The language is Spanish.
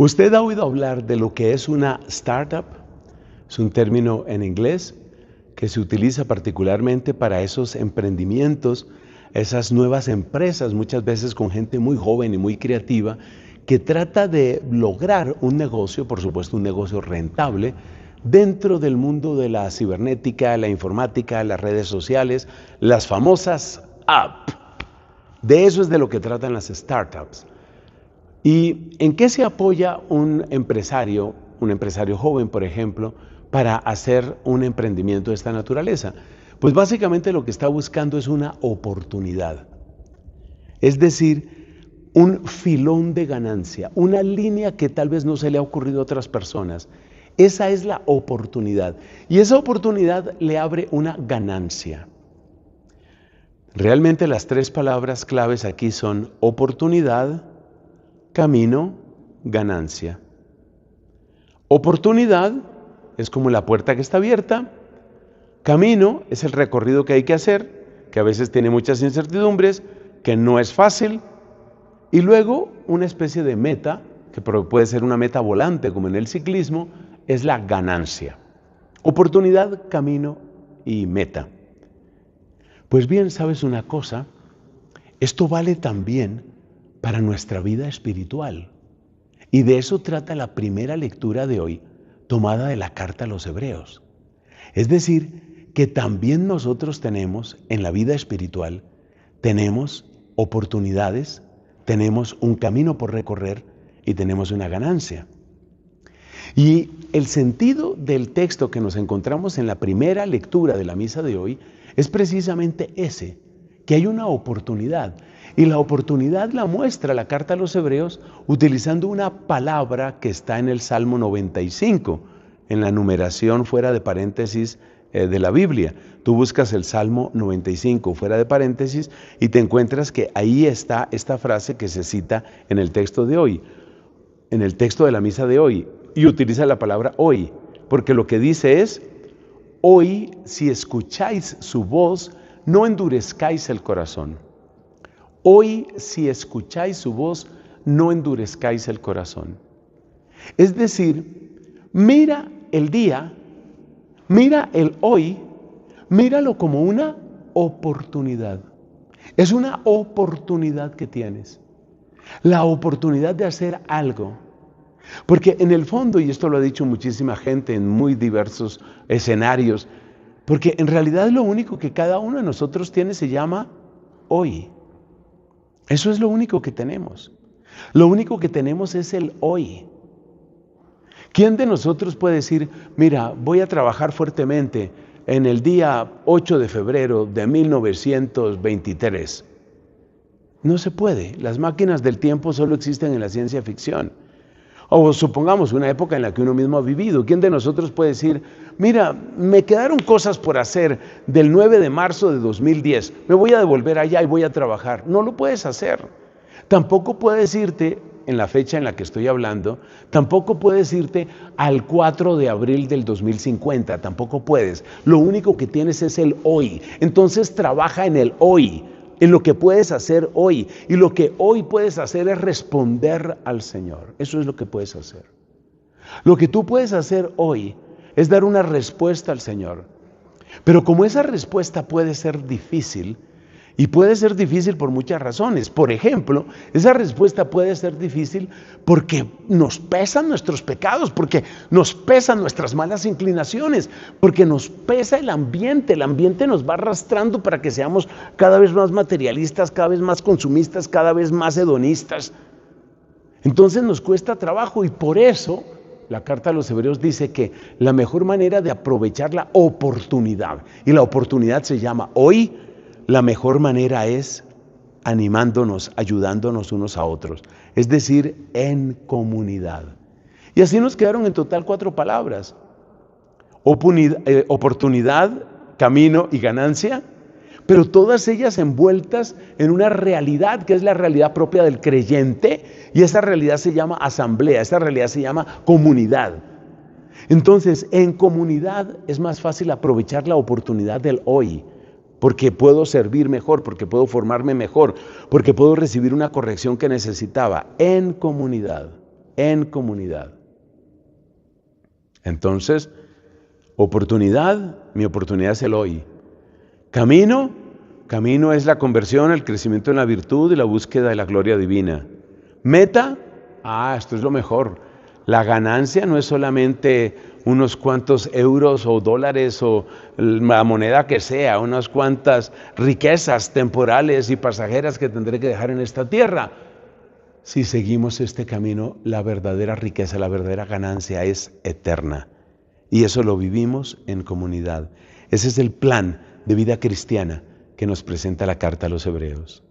¿Usted ha oído hablar de lo que es una startup? Es un término en inglés que se utiliza particularmente para esos emprendimientos, esas nuevas empresas, muchas veces con gente muy joven y muy creativa, que trata de lograr un negocio, por supuesto un negocio rentable, dentro del mundo de la cibernética, la informática, las redes sociales, las famosas apps. De eso es de lo que tratan las startups. ¿Y en qué se apoya un empresario joven, por ejemplo, para hacer un emprendimiento de esta naturaleza? Pues básicamente lo que está buscando es una oportunidad. Es decir, un filón de ganancia, una línea que tal vez no se le ha ocurrido a otras personas. Esa es la oportunidad. Y esa oportunidad le abre una ganancia. Realmente las tres palabras claves aquí son oportunidad, camino, ganancia. Oportunidad es como la puerta que está abierta. Camino es el recorrido que hay que hacer, que a veces tiene muchas incertidumbres, que no es fácil. Y luego una especie de meta, que puede ser una meta volante como en el ciclismo, es la ganancia. Oportunidad, camino y meta. Pues bien, ¿sabes una cosa? Esto vale también para nuestra vida espiritual. Y de eso trata la primera lectura de hoy, tomada de la carta a los Hebreos. Es decir, que también nosotros tenemos en la vida espiritual, tenemos oportunidades, tenemos un camino por recorrer y tenemos una ganancia. Y el sentido del texto que nos encontramos en la primera lectura de la misa de hoy es precisamente ese, que hay una oportunidad. Y la oportunidad la muestra la carta a los Hebreos utilizando una palabra que está en el Salmo 95, en la numeración fuera de paréntesis de la Biblia. Tú buscas el Salmo 95 fuera de paréntesis y te encuentras que ahí está esta frase que se cita en el texto de hoy, en el texto de la misa de hoy, y utiliza la palabra hoy, porque lo que dice es: hoy, si escucháis su voz, no endurezcáis el corazón. Hoy, si escucháis su voz, no endurezcáis el corazón. Es decir, mira el día, mira el hoy, míralo como una oportunidad. Es una oportunidad que tienes. La oportunidad de hacer algo. Porque en el fondo, y esto lo ha dicho muchísima gente en muy diversos escenarios, porque en realidad lo único que cada uno de nosotros tiene se llama hoy. Eso es lo único que tenemos. Lo único que tenemos es el hoy. ¿Quién de nosotros puede decir, mira, voy a trabajar fuertemente en el día 8 de febrero de 1923? No se puede. Las máquinas del tiempo solo existen en la ciencia ficción. O supongamos una época en la que uno mismo ha vivido. ¿Quién de nosotros puede decir, mira, me quedaron cosas por hacer del 9 de marzo de 2010, me voy a devolver allá y voy a trabajar? No lo puedes hacer. Tampoco puedes irte, en la fecha en la que estoy hablando, tampoco puedes irte al 4 de abril del 2050, tampoco puedes. Lo único que tienes es el hoy. Entonces trabaja en el hoy, en lo que puedes hacer hoy. Y lo que hoy puedes hacer es responder al Señor. Eso es lo que puedes hacer. Lo que tú puedes hacer hoy es dar una respuesta al Señor. Pero como esa respuesta puede ser difícil, y puede ser difícil por muchas razones. Por ejemplo, esa respuesta puede ser difícil porque nos pesan nuestros pecados, porque nos pesan nuestras malas inclinaciones, porque nos pesa el ambiente nos va arrastrando para que seamos cada vez más materialistas, cada vez más consumistas, cada vez más hedonistas. Entonces nos cuesta trabajo y por eso la carta a los Hebreos dice que la mejor manera de aprovechar la oportunidad, y la oportunidad se llama hoy, la mejor manera es animándonos, ayudándonos unos a otros, es decir, en comunidad. Y así nos quedaron en total 4 palabras: oportunidad, camino y ganancia, pero todas ellas envueltas en una realidad que es la realidad propia del creyente, y esa realidad se llama asamblea, esa realidad se llama comunidad. Entonces, en comunidad es más fácil aprovechar la oportunidad del hoy, porque puedo servir mejor, porque puedo formarme mejor, porque puedo recibir una corrección que necesitaba en comunidad. en comunidad. Entonces, oportunidad, mi oportunidad es el hoy. Camino es la conversión, el crecimiento en la virtud y la búsqueda de la gloria divina. Meta, esto es lo mejor. La ganancia no es solamente unos cuantos euros o dólares o la moneda que sea, unas cuantas riquezas temporales y pasajeras que tendré que dejar en esta tierra. Si seguimos este camino, la verdadera riqueza, la verdadera ganancia es eterna. Y eso lo vivimos en comunidad. Ese es el plan de vida cristiana que nos presenta la carta a los Hebreos.